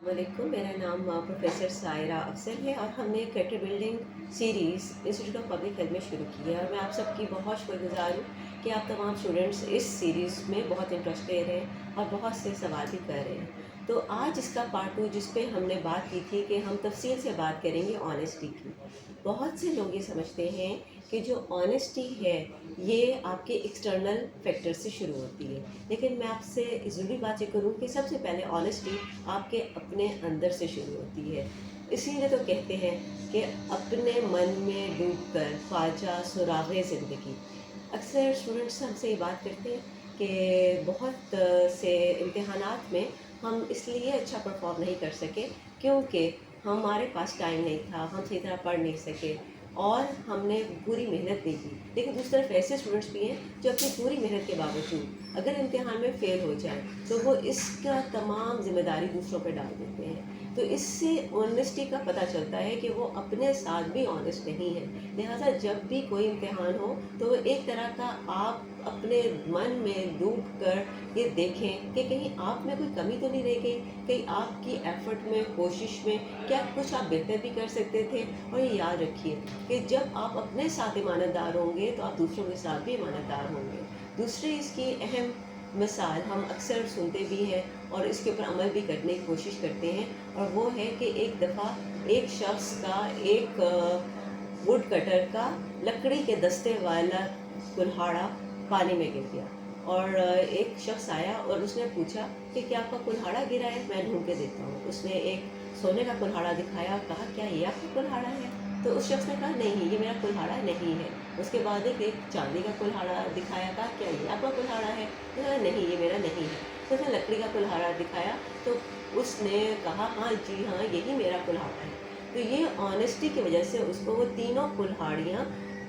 वालेकुम, मेरा नाम प्रोफेसर सायरा अफजल है और हमने character building series institute of public health में शुरू की है और मैं आप सबकी बहुत शुक्रगुजार हूँ कि आप तमाम स्टूडेंट्स इस सीरीज़ में बहुत इंटरेस्ट ले रहे हैं और बहुत से सवाल भी कर रहे हैं। तो आज इसका पार्ट 2 जिस पे हमने बात की थी कि हम तफसील से बात करेंगे ऑनेस्टी की। बहुत से लोग ये समझते हैं कि जो ऑनेस्टी है ये आपके एक्सटर्नल फैक्टर से शुरू होती है, लेकिन मैं आपसे ज़रूरी बात ये करूँ कि सबसे पहले ऑनेस्टी आपके अपने अंदर से शुरू होती है। इसीलिए तो कहते हैं कि अपने मन में डूबकर ख्वाजा सुराग़े ज़िंदगी। अक्सर स्टूडेंट्स हमसे ये बात करते हैं कि बहुत से इम्तिहानात में हम इसलिए अच्छा परफॉर्म नहीं कर सके क्योंकि हमारे पास टाइम नहीं था, हम सही तरह पढ़ नहीं सके और हमने पूरी मेहनत नहीं की। लेकिन दूसरी तरफ ऐसे स्टूडेंट्स भी हैं जो अपनी पूरी मेहनत के बावजूद अगर इम्तिहान में फ़ेल हो जाए तो वो इसका तमाम ज़िम्मेदारी दूसरों पर डाल देते हैं। तो इससे ऑनेस्टी का पता चलता है कि वो अपने साथ भी ऑनेस्ट नहीं है। लिहाजा जब भी कोई इम्तिहान हो तो एक तरह का आप अपने मन में डूब कर ये देखें कि कहीं आप में कोई कमी तो नहीं रह गई, कहीं आपकी एफ़र्ट में, कोशिश में क्या कुछ आप बेहतर भी कर सकते थे। और ये याद रखिए कि जब आप अपने साथ ईमानदार होंगे तो आप दूसरों के साथ भी ईमानदार होंगे। दूसरी इसकी अहम मिसाल हम अक्सर सुनते भी हैं और इसके ऊपर अमल भी करने की कोशिश करते हैं, और वो है कि एक दफ़ा एक शख्स का एक वुड कटर का लकड़ी के दस्ते वाला कुल्हाड़ा पानी में गिर गया और एक शख्स आया और उसने पूछा कि क्या आपका कुल्हाड़ा गिरा है, मैं ढूंढ के देता हूँ। उसने एक सोने का कुल्हाड़ा दिखाया, कहा क्या ये आपका कुल्हाड़ा है? तो उस शख्स ने कहा नहीं, ये मेरा कुल्हाड़ा नहीं है। उसके बाद एक चांदी का कुल्हाड़ा दिखाया, कहा क्या ये आपका कुल्हाड़ा है? तो कहा नहीं, ये मेरा नहीं है। तो उसने लकड़ी का कुल्हाड़ा दिखाया तो उसने कहा हाँ जी हाँ, यही मेरा कुल्हाड़ा है। तो ये ऑनेस्टी की वजह से उसको वो तीनों कुल्हाड़ियाँ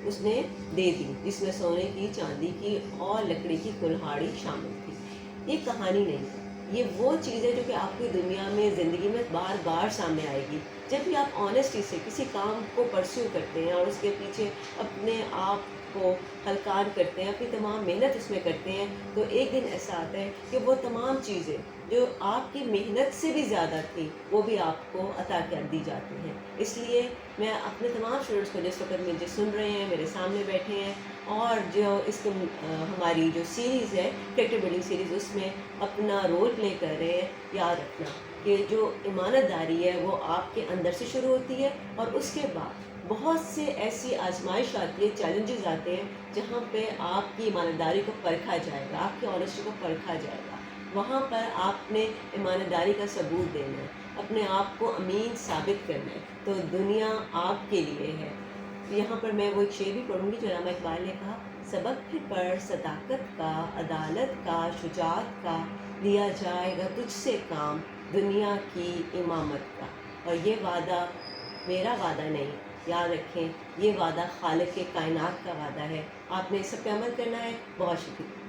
उसने दे दी, जिसमें सोने की, चांदी की और लकड़ी की कुल्हाड़ी शामिल थी। ये कहानी नहीं है, ये वो चीज़ है जो कि आपकी दुनिया में, ज़िंदगी में बार बार सामने आएगी। जब भी आप ऑनेस्टी से किसी काम को परस्यू करते हैं और उसके पीछे अपने आप को हलकान करते हैं, अपनी तमाम मेहनत उसमें करते हैं, तो एक दिन ऐसा आता है कि वो तमाम चीज़ें जो आपकी मेहनत से भी ज़्यादा थी वो भी आपको अता कर दी जाती हैं। इसलिए मैं अपने तमाम स्टूडेंट्स को जिस वक्त मुझे सुन रहे हैं, मेरे सामने बैठे हैं और जो इसको हमारी जो सीरीज़ है कैरेक्टर बिल्डिंग सीरीज़, उसमें अपना रोल प्ले कर रहे हैं, याद रखना कि जो ईमानदारी है वो आपके अंदर से शुरू होती है और उसके बाद बहुत से ऐसी आजमाइश आती है, चैलेंजेस आते हैं जहाँ पे आपकी ईमानदारी को परखा जाएगा, आपकी ऑनेस्टी को परखा जाएगा। वहाँ पर आपने ईमानदारी का सबूत देना है, अपने आप को अमीन साबित करना है, तो दुनिया आपके लिए है। यहाँ पर मैं वो एक शेर भी पढ़ूँगी जो अल्लामा इकबाल ने कहा, सबक फिर पढ़ सदाकत का, अदालत का, शुजाअत का, लिया जाएगा तुझसे काम दुनिया की इमामत का। और ये वादा मेरा वादा नहीं, याद रखें ये वादा खालिक के कायनात का वादा है। आपने इस सब पे अमल करना है। बहुत शुक्रिया।